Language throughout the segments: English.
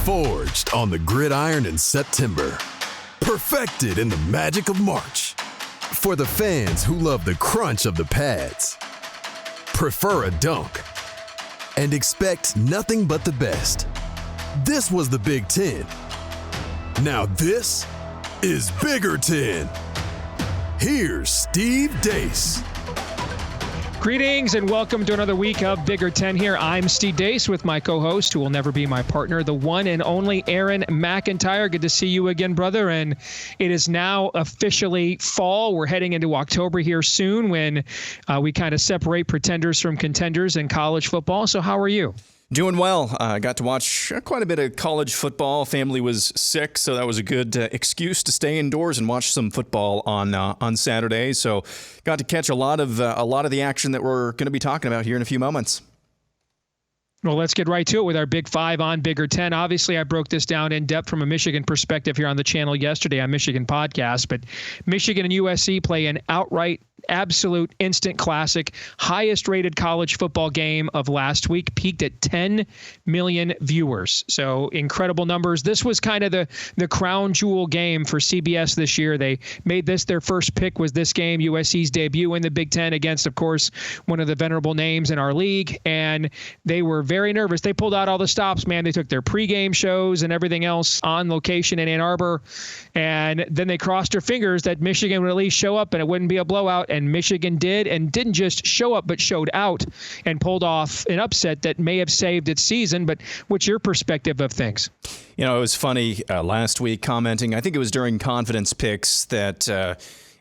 Forged on the gridiron in September. Perfected in the magic of March. For the fans who love the crunch of the pads. Prefer a dunk. And expect nothing but the best. This was the Big Ten. Now this is Bigger Ten. Here's Steve Dace. Greetings and welcome to another week of Bigger Ten here. I'm Steve Dace with my co-host, who will never be my partner, the one and only Aaron McIntyre. Good to see you again, brother. And it is now officially fall. We're heading into October here soon when we kind of separate pretenders from contenders in college football. So how are you? Doing well. I got to watch quite a bit of college football. Family was sick, so that was a good excuse to stay indoors and watch some football on Saturday. So got to catch a lot of the action that we're going to be talking about here in a few moments. Well, let's get right to it with our Big Five on Bigger Ten. Obviously, I broke this down in depth from a Michigan perspective here on the channel yesterday on Michigan Podcast, but Michigan and USC play an outright, absolute instant classic, highest rated college football game of last week, peaked at 10 million viewers. So incredible numbers. This was kind of the crown jewel game for CBS this year. They made this their first pick, was this game, USC's debut in the Big Ten against, of course, one of the venerable names in our league. And they were very nervous. They pulled out all the stops, man. They took their pregame shows and everything else on location in Ann Arbor. And then they crossed their fingers that Michigan would at least show up and it wouldn't be a blowout. And Michigan did, and didn't just show up, but showed out and pulled off an upset that may have saved its season. But what's your perspective of things? You know, it was funny last week commenting, I think it was during Confidence Picks, that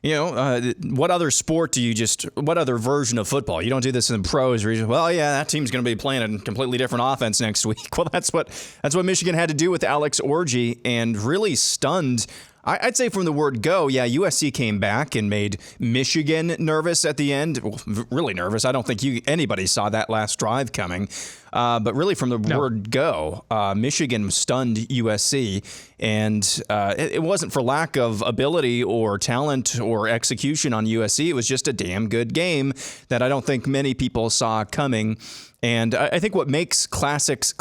what other sport do you what other version of football? You don't do this in the pros where you, well, yeah, that team's going to be playing a completely different offense next week. Well, that's what Michigan had to do with Alex Orji, and really stunned. I'd say from the word go, yeah, USC came back and made Michigan nervous at the end. Well, really nervous. I don't think anybody saw that last drive coming. But really from the word go, Michigan stunned USC. And it wasn't for lack of ability or talent or execution on USC. It was just a damn good game that I don't think many people saw coming. And I think what makes classics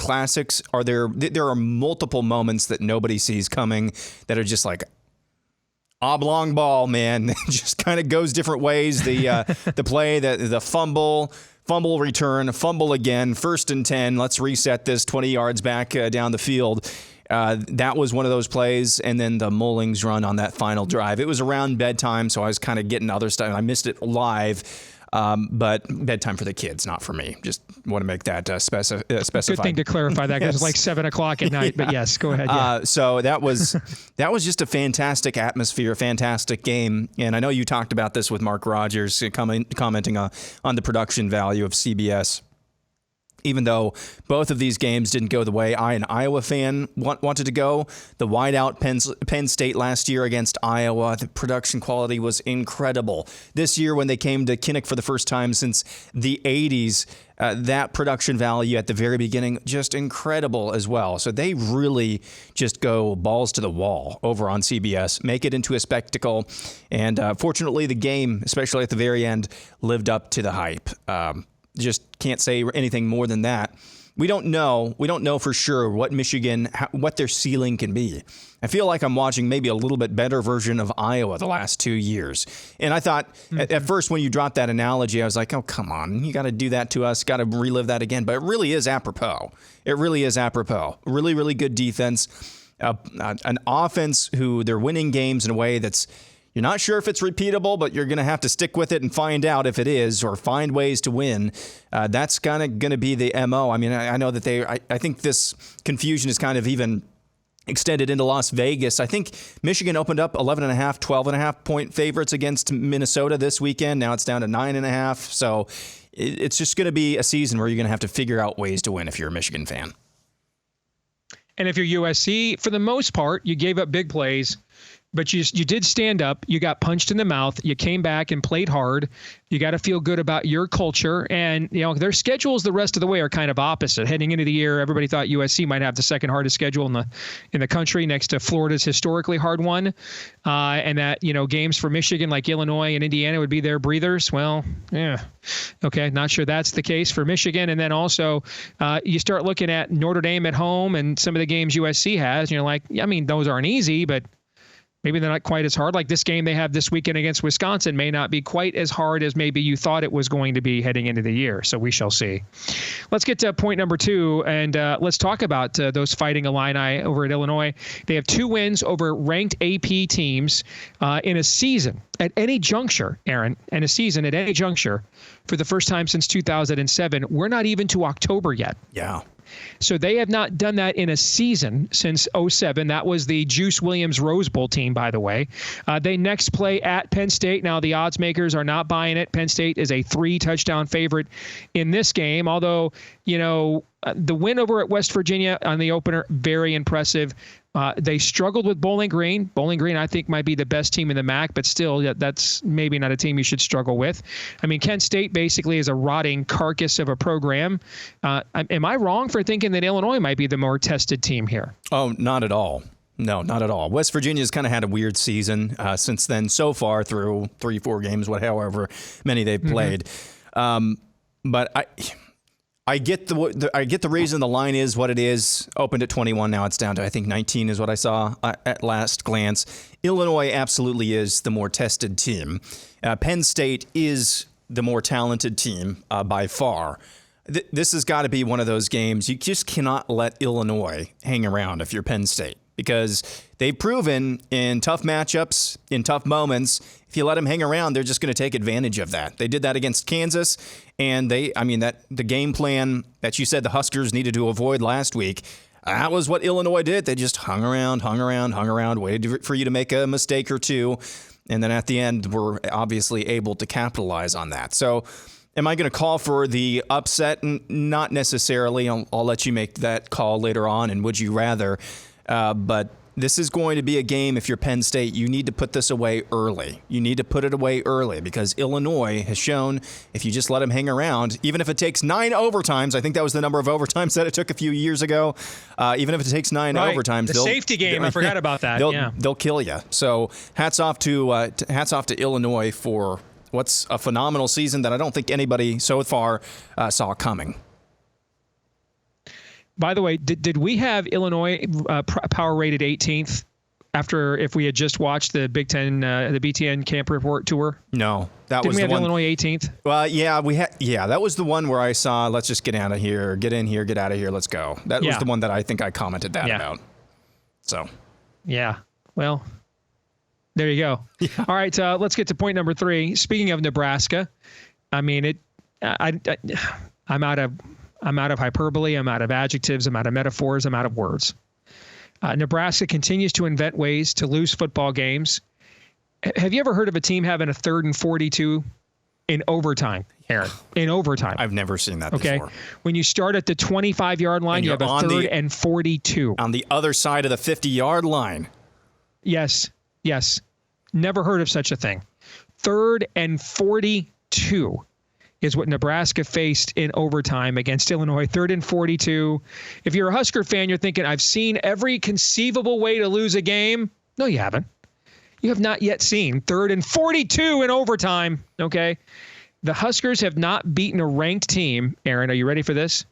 are there are multiple moments that nobody sees coming that are just like oblong ball, man. It just kind of goes different ways. The play, the fumble return, fumble again, 1st and 10. Let's reset this 20 yards back down the field. That was one of those plays, and then the Mullings run on that final drive. It was around bedtime, so I was kind of getting other stuff. I missed it live. But bedtime for the kids, not for me. Just want to make that specified. Good thing to clarify that, because it's like 7 o'clock at night. Yeah. But yes, go ahead. Yeah. So that was just a fantastic atmosphere, fantastic game. And I know you talked about this with Mark Rogers commenting on the production value of CBS. Even though both of these games didn't go the way an Iowa fan wanted to go, the whiteout Penn State last year against Iowa, the production quality was incredible. This year, when they came to Kinnick for the first time since the 80s, that production value at the very beginning, just incredible as well. So they really just go balls to the wall over on CBS, make it into a spectacle. And fortunately, the game, especially at the very end, lived up to the hype. Just can't say anything more than that. We don't know for sure what what their ceiling can be. I feel like I'm watching maybe a little bit better version of Iowa the last 2 years. And I thought at first when you dropped that analogy, I was like, oh, come on, you got to do that to us, got to relive that again. But it really is apropos. It really is apropos. Really, really good defense. An offense who they're winning games in a way that's, you're not sure if it's repeatable, but you're going to have to stick with it and find out if it is, or find ways to win. That's kind of going to be the MO. I mean, I know that I think this confusion is kind of even extended into Las Vegas. I think Michigan opened up 11.5, 12.5 point favorites against Minnesota this weekend. Now it's down to 9.5. So it's just going to be a season where you're going to have to figure out ways to win if you're a Michigan fan. And if you're USC, for the most part, you gave up big plays. But you did stand up. You got punched in the mouth. You came back and played hard. You got to feel good about your culture. And, their schedules the rest of the way are kind of opposite. Heading into the year, everybody thought USC might have the second hardest schedule in the country next to Florida's historically hard one. And that, games for Michigan like Illinois and Indiana would be their breathers. Well, yeah. Okay, not sure that's the case for Michigan. And then also you start looking at Notre Dame at home and some of the games USC has. And you're like, those aren't easy, but maybe they're not quite as hard. Like this game they have this weekend against Wisconsin may not be quite as hard as maybe you thought it was going to be heading into the year. So we shall see. Let's get to point number 2, and let's talk about those Fighting Illini over at Illinois. They have 2 wins over ranked AP teams in a season at any juncture, Aaron, and a season at any juncture for the first time since 2007. We're not even to October yet. Yeah. So they have not done that in a season since 2007. That was the Juice Williams Rose Bowl team, by the way. They next play at Penn State. Now, the odds makers are not buying it. Penn State is a 3-touchdown favorite in this game, although, the win over at West Virginia on the opener, very impressive. They struggled with Bowling Green. Bowling Green, I think, might be the best team in the MAC, but still, that's maybe not a team you should struggle with. I mean, Kent State basically is a rotting carcass of a program. Am I wrong for thinking that Illinois might be the more tested team here? Oh, not at all. No, not at all. West Virginia's kind of had a weird season since then so far through 3-4 games, however many they've played. But I get the reason the line is what it is. Opened at 21, now it's down to I think 19 is what I saw at last glance. Illinois absolutely is the more tested team. Penn State is the more talented team by far. This has got to be one of those games you just cannot let Illinois hang around if you're Penn State, because they've proven in tough matchups, in tough moments, if you let them hang around, they're just going to take advantage of that. They did that against Kansas, and the game plan that you said the Huskers needed to avoid last week, that was what Illinois did. They just hung around, waited for you to make a mistake or two, and then at the end were obviously able to capitalize on that. So am I going to call for the upset? Not necessarily. I'll let you make that call later on, and would you rather? But this is going to be a game, if you're Penn State, you need to put this away early. You need to put it away early because Illinois has shown if you just let them hang around, even if it takes 9 overtimes, I think that was the number of overtimes that it took a few years ago, even if it takes 9 overtimes. The safety game, I forgot about that. They'll kill you. So hats off to Illinois for what's a phenomenal season that I don't think anybody so far saw coming. By the way, did we have Illinois power rated 18th after if we had just watched the Big Ten, the BTN Camp Report tour? No, Didn't we have Illinois 18th? Well, yeah, we had. Yeah, that was the one where I saw. Let's just get out of here, get in here, get out of here. Let's go. That was the one that I think I commented that about. So. Yeah. Well, there you go. Yeah. All right, let's get to point number 3. Speaking of Nebraska, I mean I'm out of hyperbole. I'm out of adjectives. I'm out of metaphors. I'm out of words. Nebraska continues to invent ways to lose football games. Have you ever heard of a team having a 3rd and 42 in overtime, Aaron? In overtime. I've never seen that before. When you start at the 25-yard line, you have a 3rd and 42. On the other side of the 50-yard line. Yes. Never heard of such a thing. 3rd and 42. Is what Nebraska faced in overtime against Illinois, 3rd and 42. If you're a Husker fan, you're thinking, I've seen every conceivable way to lose a game. No, you haven't. You have not yet seen 3rd and 42 in overtime, okay? The Huskers have not beaten a ranked team, Aaron, are you ready for this?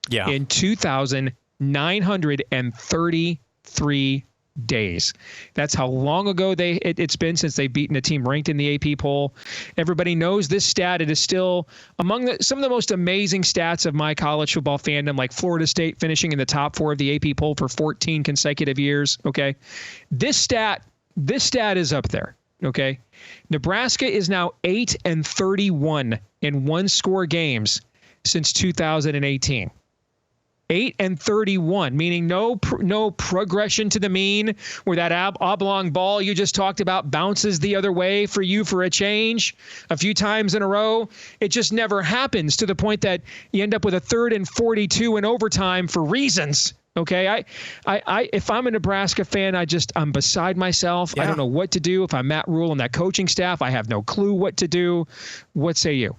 Yeah. In 2,933 days. That's how long ago it's been since they've beaten a team ranked in the AP poll. Everybody knows this stat. It is still among some of the most amazing stats of my college football fandom, like Florida State finishing in the top 4 of the AP poll for 14 consecutive years. Okay. This stat is up there. Okay. Nebraska is now 8-31 in 1-score games since 2018. 8-31, meaning no progression to the mean, where that oblong ball you just talked about bounces the other way for you for a change a few times in a row. It just never happens, to the point that you end up with a 3rd and 42 in overtime for reasons Okay, if I'm a Nebraska fan, I'm beside myself. Yeah. I don't know what to do. If I'm Matt Rule and that coaching staff, I have no clue what to do. What say you?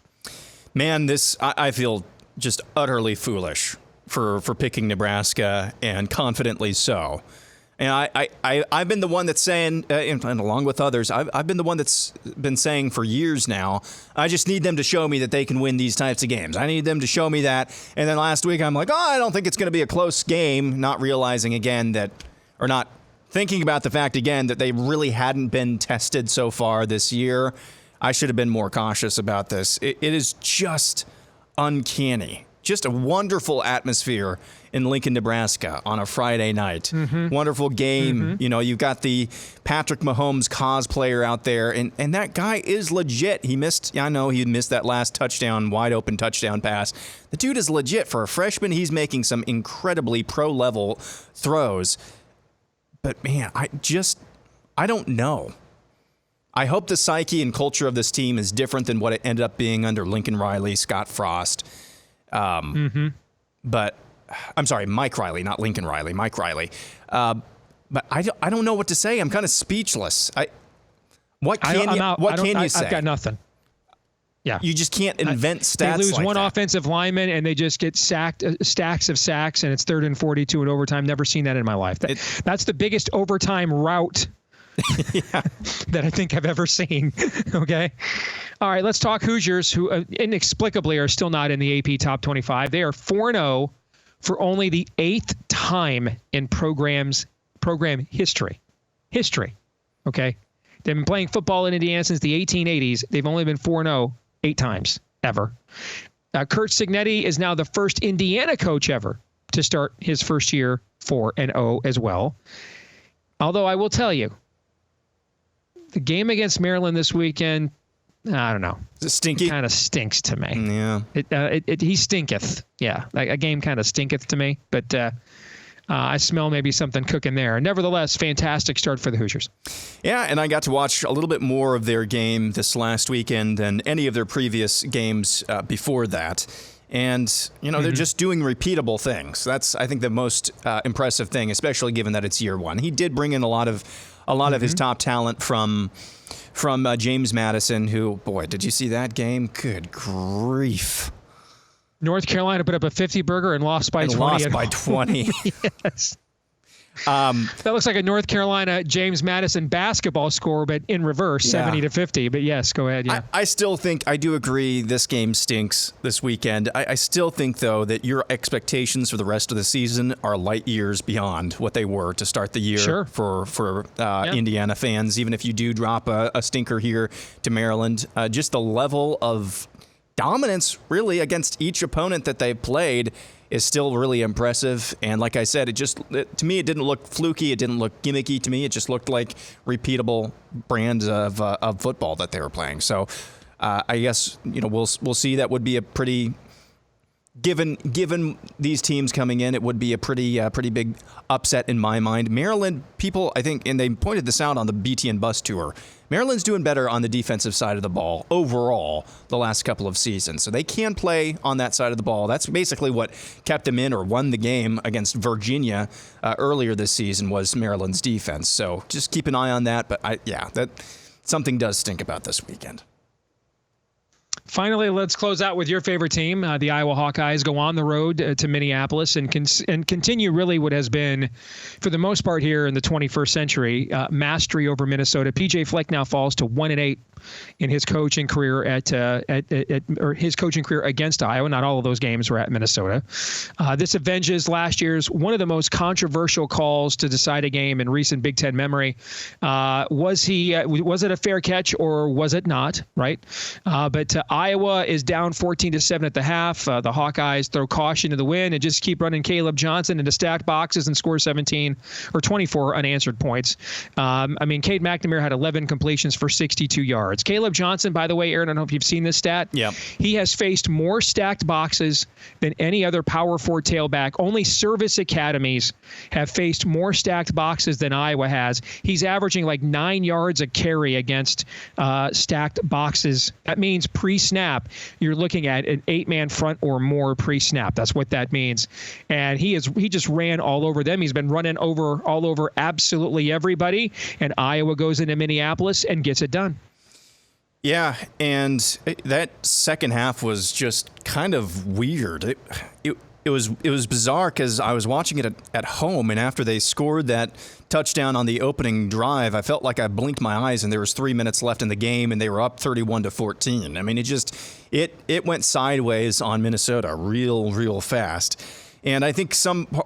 Man, I feel just utterly foolish for picking Nebraska, and confidently so. And I've been the one that's saying, and along with others, I've been the one that's been saying for years now, I just need them to show me that they can win these types of games. I need them to show me that. And then last week I'm like, I don't think it's going to be a close game, not realizing again that, or not thinking about the fact again that they really hadn't been tested so far this year. I should have been more cautious about this. It is just uncanny. Just a wonderful atmosphere in Lincoln, Nebraska on a Friday night. Mm-hmm. Wonderful game. Mm-hmm. You know, you've got the Patrick Mahomes cosplayer out there, and that guy is legit. He missed that last touchdown, wide open touchdown pass. The dude is legit. For a freshman, he's making some incredibly pro-level throws. But man, I don't know. I hope the psyche and culture of this team is different than what it ended up being under Lincoln Riley, Scott Frost. But I'm sorry, Mike Riley, not Lincoln Riley, Mike Riley. But I don't know what to say. I'm kind of speechless. What can you say? I've got nothing. Yeah. You just can't invent stats. They lose like one that. Offensive lineman and they just get sacked, stacks of sacks, and it's 3rd and 42 in overtime. Never seen that in my life. That's the biggest overtime rout that I think I've ever seen. Okay. All right, let's talk Hoosiers, who inexplicably are still not in the AP Top 25. They are 4-0 for only the 8th time in program history. Okay. They've been playing football in Indiana since the 1880s. They've only been 4-0 8 times ever. Kurt Cignetti is now the first Indiana coach ever to start his first year 4-0 as well. Although I will tell you, the game against Maryland this weekend, I don't know. Is it stinky? It kind of stinks to me. Yeah. He stinketh. Yeah. Like a game kind of stinketh to me, but I smell maybe something cooking there. Nevertheless, fantastic start for the Hoosiers. Yeah, and I got to watch a little bit more of their game this last weekend than any of their previous games before that. And, they're just doing repeatable things. That's, I think, the most impressive thing, especially given that it's year one. He did bring in a lot of his top talent from James Madison, who, boy, did you see that game? Good grief. North Carolina put up a 50-burger and lost by 20. Lost by 20. Yes. That looks like a North Carolina James Madison basketball score, but in reverse, 70-50. But yes, go ahead. Yeah. I still think, I do agree, this game stinks this weekend. I still think, though, that your expectations for the rest of the season are light years beyond what they were to start the year for Indiana fans. Even if you do drop a stinker here to Maryland, just the level of dominance, really, against each opponent that they played is still really impressive. And like I said, to me, it didn't look fluky. It didn't look gimmicky to me. It just looked like repeatable brands of football that they were playing. So I guess, we'll see. That would be a pretty, given these teams coming in, it would be a pretty big upset in my mind. Maryland, people, I think, and they pointed this out on the BTN bus tour, Maryland's doing better on the defensive side of the ball overall the last couple of seasons. So they can play on that side of the ball. That's basically what kept them in or won the game against Virginia earlier this season, was Maryland's defense. So just keep an eye on that. But that something does stink about this weekend. Finally, let's close out with your favorite team. The Iowa Hawkeyes go on the road to Minneapolis and continue really what has been, for the most part here in the 21st century, mastery over Minnesota. PJ Fleck now falls to 1-8 in his coaching career or his coaching career against Iowa. Not all of those games were at Minnesota. This avenges last year's one of the most controversial calls to decide a game in recent Big Ten memory. Was it a fair catch or was it not? Right, but Iowa is down 14-7 at the half. The Hawkeyes throw caution to the wind and just keep running Caleb Johnson into stacked boxes and score 17 or 24 unanswered points. Cade McNamara had 11 completions for 62 yards. Caleb Johnson, by the way, Aaron, I don't know if you've seen this stat. Yeah. He has faced more stacked boxes than any other Power 4 tailback. Only service academies have faced more stacked boxes than Iowa has. He's averaging like 9 yards a carry against stacked boxes. That means pre snap, you're looking at an 8-man front or more pre-snap. That's what that means. And he just ran all over them. He's been running all over absolutely everybody. And Iowa goes into Minneapolis and gets it done. Yeah, and that second half was just kind of weird. It was bizarre because I was watching it at home, and after they scored that touchdown on the opening drive, I felt like I blinked my eyes and there was 3 minutes left in the game, and they were up 31-14. I mean, it went sideways on Minnesota real fast. And I think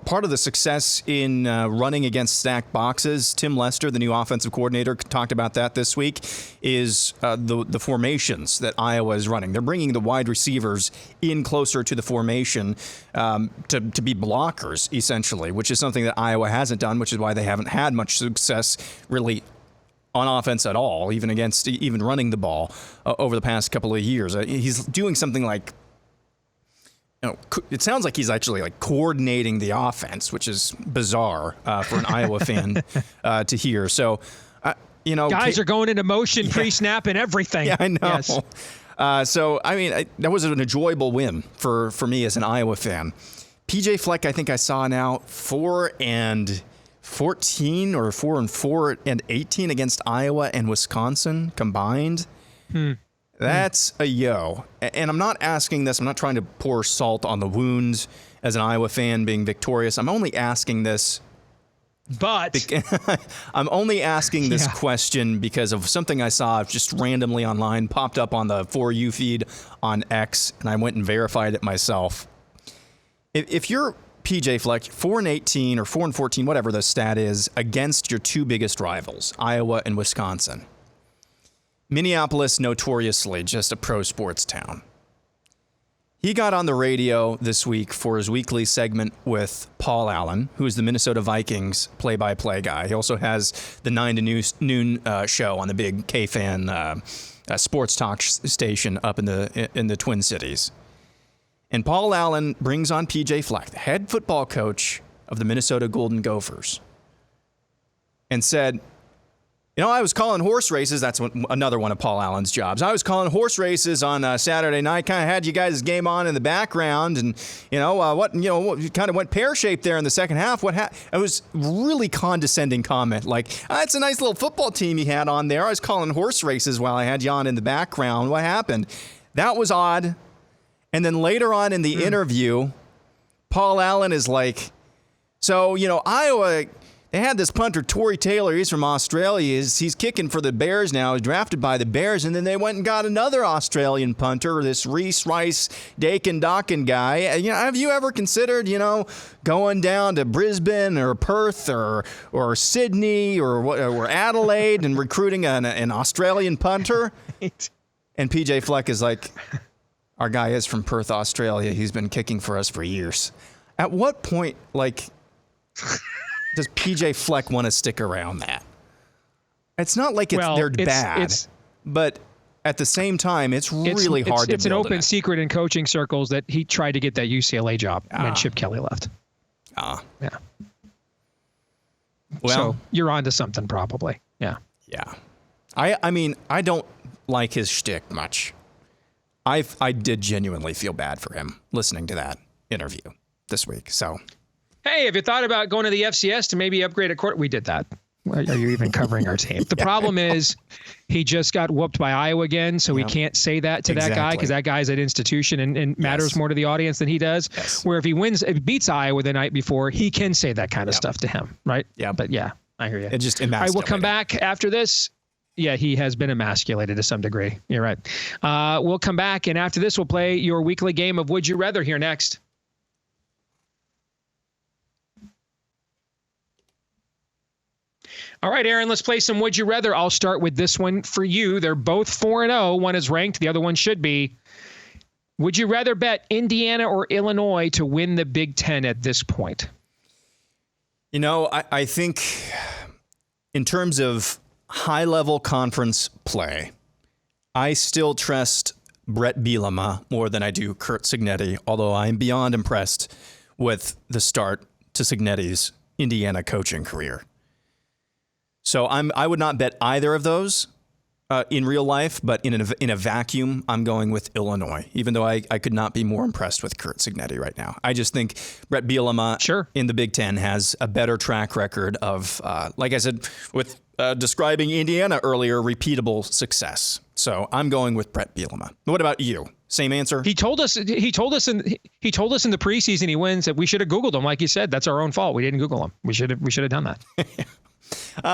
part of the success in running against stacked boxes, Tim Lester, the new offensive coordinator, talked about that this week, is the formations that Iowa is running. They're bringing the wide receivers in closer to the formation to be blockers, essentially, which is something that Iowa hasn't done, which is why they haven't had much success really on offense at all, even running the ball over the past couple of years. He's doing something like, it sounds like he's actually like coordinating the offense, which is bizarre for an Iowa fan to hear. So, guys are going into motion pre-snap and everything. Yeah, I know. Yes. So, I mean, that was an enjoyable win for me as an Iowa fan. PJ Fleck, I think I saw now 4-14 or 4-18 against Iowa and Wisconsin combined. That's a yo. And I'm not asking this. I'm not trying to pour salt on the wounds as an Iowa fan being victorious. I'm only asking this. But I'm only asking this question because of something I saw just randomly online, popped up on the For You feed on X, and I went and verified it myself. If you're PJ Fleck, 4-18 or 4-14, whatever the stat is, against your two biggest rivals, Iowa and Wisconsin. Minneapolis, notoriously just a pro sports town. He got on the radio this week for his weekly segment with Paul Allen, who is the Minnesota Vikings play-by-play guy. He also has the 9 to noon show on the big K-Fan sports talk station up in the Twin Cities. And Paul Allen brings on PJ Fleck, the head football coach of the Minnesota Golden Gophers, and said, I was calling horse races. That's another one of Paul Allen's jobs. I was calling horse races on Saturday night. Kind of had you guys' game on in the background, and what kind of went pear-shaped there in the second half. It was really condescending comment, like, it's a nice little football team you had on there. I was calling horse races while I had you on in the background. What happened? That was odd. And then later on in the interview, Paul Allen is like, so Iowa. They had this punter, Tory Taylor. He's from Australia. He's kicking for the Bears now. He's drafted by the Bears. And then they went and got another Australian punter, this Reese Rice Dakin Dawkin guy. Have you ever considered, going down to Brisbane or Perth or Sydney or Adelaide and recruiting an Australian punter? And PJ Fleck is like, our guy is from Perth, Australia. He's been kicking for us for years. At what point, does PJ Fleck want to stick around that? It's not like they're bad, but at the same time, it's really hard to build. It's an open secret in coaching circles that he tried to get that UCLA job when Chip Kelly left. Yeah. Well, so you're onto something probably. Yeah. Yeah. I mean, I don't like his shtick much. I did genuinely feel bad for him listening to that interview this week. So. Hey, have you thought about going to the FCS to maybe upgrade a court? We did that. Are you even covering our team? The problem is he just got whooped by Iowa again, so we can't say that to that guy because that guy's at institution and matters more to the audience than he does. Yes. Where if he beats Iowa the night before, he can say that kind of stuff to him, right? Yeah. But I hear you. It just emasculated. All right, we'll come back after this. Yeah, he has been emasculated to some degree. You're right. We'll come back, and after this, we'll play your weekly game of Would You Rather here next. All right, Aaron, let's play some Would You Rather. I'll start with this one for you. They're both 4-0. One is ranked. The other one should be. Would you rather bet Indiana or Illinois to win the Big Ten at this point? I think in terms of high-level conference play, I still trust Brett Bielema more than I do Curt Cignetti, although I'm beyond impressed with the start to Cignetti's Indiana coaching career. So I would not bet either of those. in real life, but in a vacuum, I'm going with Illinois, even though I could not be more impressed with Kurt Cignetti right now. I just think Brett Bielema in the Big Ten has a better track record of, like I said, with describing Indiana earlier, repeatable success. So I'm going with Brett Bielema. What about you? Same answer? He told us in the preseason he wins that we should have Googled him. Like you said, that's our own fault. We didn't Google him. We should have done that.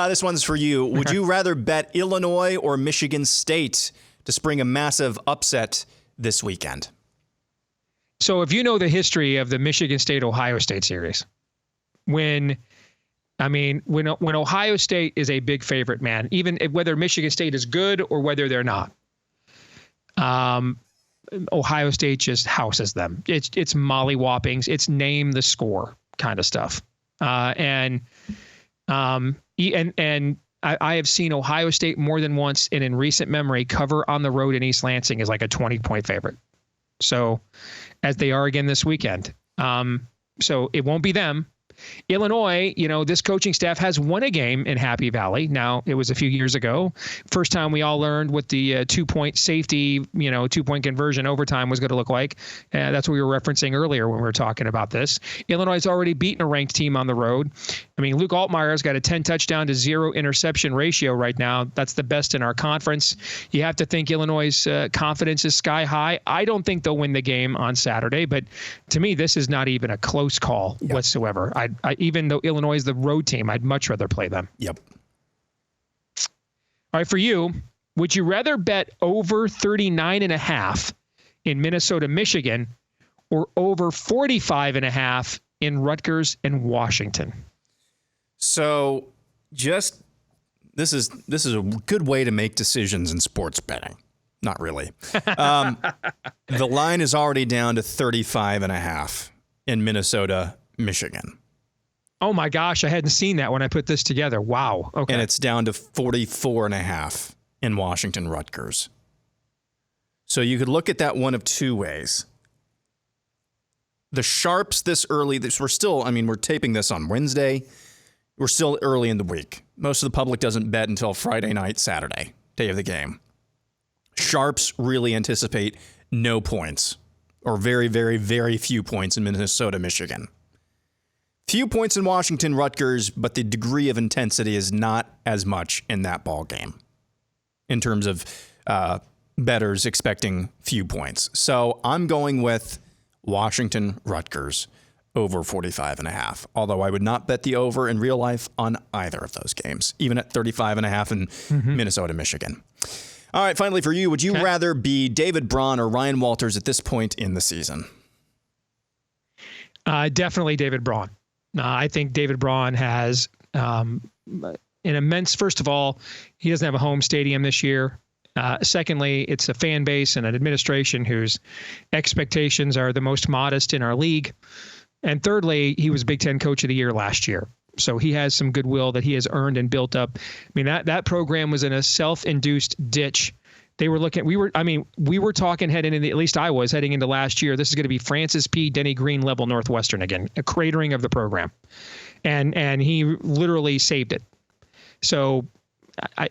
This one's for you. Would you rather bet Illinois or Michigan State to spring a massive upset this weekend? So if you know the history of the Michigan State-Ohio State series, when Ohio State is a big favorite, man, even whether Michigan State is good or whether they're not, Ohio State just houses them. It's mollywoppings. It's name the score kind of stuff. And I have seen Ohio State more than once, and in recent memory, cover on the road in East Lansing is like a 20-point favorite. So, as they are again this weekend. So it won't be them. Illinois, this coaching staff has won a game in Happy Valley. Now, it was a few years ago. First time we all learned what the 2-point safety, 2-point conversion overtime was going to look like. That's what we were referencing earlier when we were talking about this. Illinois has already beaten a ranked team on the road. Luke Altmaier's got a 10 touchdown to 0 interception ratio right now. That's the best in our conference. You have to think Illinois' confidence is sky high. I don't think they'll win the game on Saturday, but to me, this is not even a close call whatsoever. Even though Illinois is the road team, I'd much rather play them. Yep. All right, for you, would you rather bet over 39.5 in Minnesota, Michigan, or over 45.5 in Rutgers and Washington? So, this is a good way to make decisions in sports betting. Not really. The line is already down to 35.5 in Minnesota, Michigan. Oh my gosh, I hadn't seen that when I put this together. Wow. Okay. And it's down to 44.5 in Washington, Rutgers. So you could look at that one of two ways. The sharps this early, we're taping this on Wednesday. We're still early in the week. Most of the public doesn't bet until Friday night, Saturday, day of the game. Sharps really anticipate no points, or very, very, very few points in Minnesota, Michigan. Few points in Washington, Rutgers, but the degree of intensity is not as much in that ball game in terms of bettors expecting few points. So I'm going with Washington, Rutgers over 45.5. Although I would not bet the over in real life on either of those games, even at 35.5 in Minnesota, Michigan. All right, finally for you, would you rather be David Braun or Ryan Walters at this point in the season? Definitely David Braun. I think David Braun has an immense, first of all, he doesn't have a home stadium this year. Secondly, it's a fan base and an administration whose expectations are the most modest in our league. And thirdly, he was Big Ten Coach of the Year last year. So he has some goodwill that he has earned and built up. That program was in a self-induced ditch. We were talking heading into, at least I was heading into last year, this is going to be Francis P. Denny Green level Northwestern again, a cratering of the program. And he literally saved it. So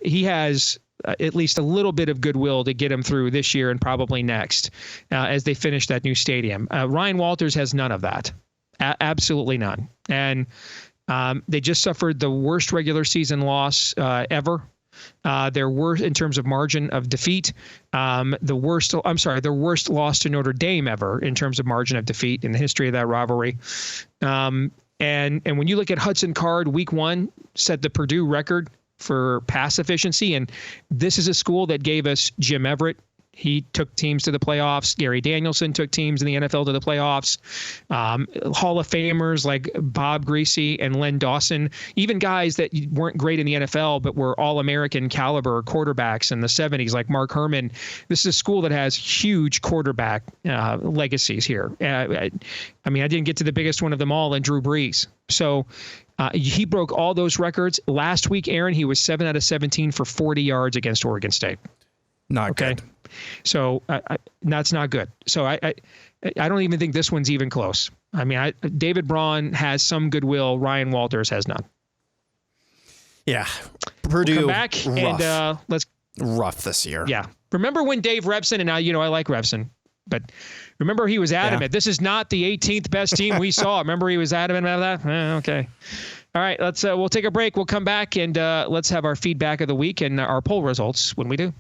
he has at least a little bit of goodwill to get him through this year and probably next as they finish that new stadium. Ryan Walters has none of that. Absolutely none. And they just suffered the worst regular season loss ever. Their worst in terms of margin of defeat, the worst loss to Notre Dame ever in terms of margin of defeat in the history of that rivalry. And when you look at Hudson Card, week 1 set the Purdue record for pass efficiency. And this is a school that gave us Jim Everett. He took teams to the playoffs. Gary Danielson took teams in the NFL to the playoffs. Hall of Famers like Bob Greasy and Len Dawson, even guys that weren't great in the NFL but were All-American caliber quarterbacks in the 70s like Mark Herman. This is a school that has huge quarterback legacies here. I didn't get to the biggest one of them all in Drew Brees. So he broke all those records. Last week, Aaron, he was 7 out of 17 for 40 yards against Oregon State. Not good. So that's not good. So I don't even think this one's even close. David Braun has some goodwill. Ryan Walters has none. Yeah. Purdue. We'll come back rough. and rough this year. Yeah. Remember when Dave Revson, and now, I like Revson, but remember he was adamant. This is not the 18th best team we saw. Remember he was adamant about that? Okay. All right. We'll take a break. We'll come back and let's have our feedback of the week and our poll results when we do.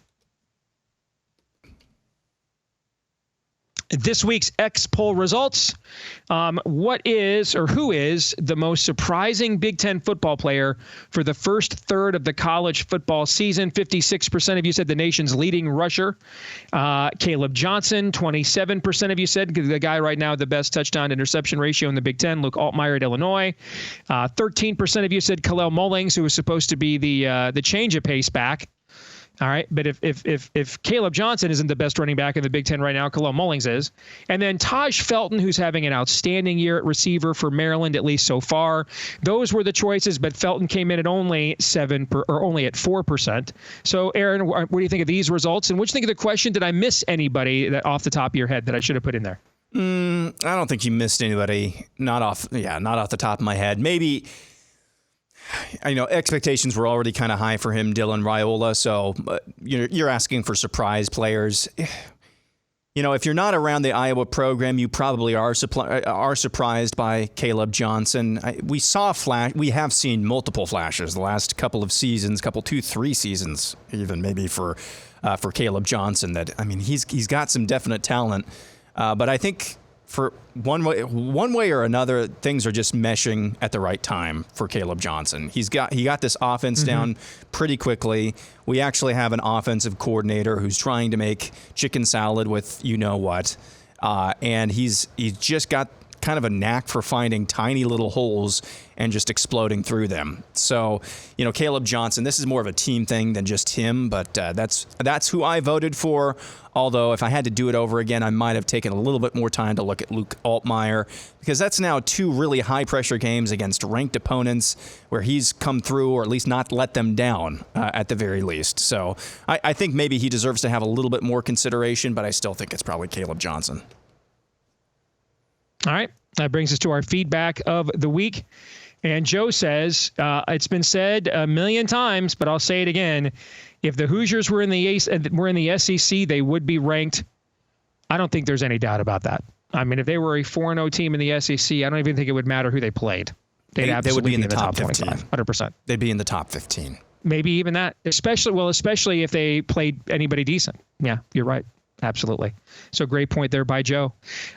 This week's X poll results. Who is the most surprising Big Ten football player for the first third of the college football season? 56% of you said the nation's leading rusher, Caleb Johnson. 27% of you said the guy right now with the best touchdown interception ratio in the Big Ten, Luke Altmaier at Illinois. 13% of you said Kalel Mullings, who was supposed to be the change of pace back. All right, but if Caleb Johnson isn't the best running back in the Big Ten right now, Kalel Mullings is. And then Taj Felton, who's having an outstanding year at receiver for Maryland, at least so far. Those were the choices, but Felton came in at only at 4%. So, Aaron, what do you think of these results? And what do you think of the question? Did I miss anybody that off the top of your head that I should have put in there? I don't think you missed anybody. Not off the top of my head. Maybe. Expectations were already kind of high for him, Dylan Raiola. So you're asking for surprise players. If you're not around the Iowa program, you probably are surprised by Caleb Johnson. We have seen multiple flashes the last couple of seasons, 2-3 seasons, even maybe for Caleb Johnson. He's got some definite talent, but I think. For one way or another, things are just meshing at the right time for Caleb Johnson. He got this offense down pretty quickly. We actually have an offensive coordinator who's trying to make chicken salad with what, and he's just got kind of a knack for finding tiny little holes and just exploding through them. So, Caleb Johnson, this is more of a team thing than just him, but that's who I voted for. Although if I had to do it over again, I might have taken a little bit more time to look at Luke Altmaier, because that's now 2 really high-pressure games against ranked opponents where he's come through, or at least not let them down at the very least. So I think maybe he deserves to have a little bit more consideration, but I still think it's probably Caleb Johnson. All right. That brings us to our feedback of the week. And Joe says, it's been said a million times, but I'll say it again. If the Hoosiers were in the SEC, they would be ranked. I don't think there's any doubt about that. If they were a 4-0 team in the SEC, I don't even think it would matter who they played. They'd absolutely would be in the top 25, 100%. They'd be in the top 15. Maybe even that, especially if they played anybody decent. Yeah, you're right. Absolutely. So great point there by Joe.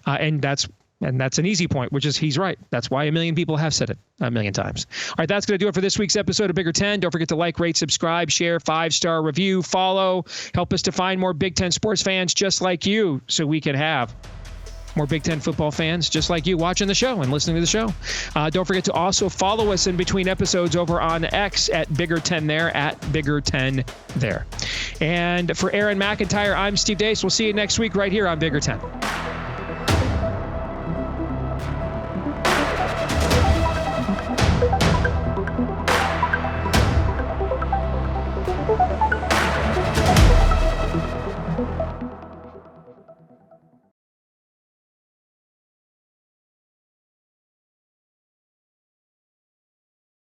And that's an easy point, which is he's right. That's why a million people have said it a million times. All right, that's going to do it for this week's episode of Bigger Ten. Don't forget to like, rate, subscribe, share, 5-star review, follow. Help us to find more Big Ten sports fans just like you, so we can have more Big Ten football fans just like you watching the show and listening to the show. Don't forget to also follow us in between episodes over on X at Bigger Ten there, at Bigger Ten there. And for Aaron McIntyre, I'm Steve Dace. We'll see you next week right here on Bigger Ten.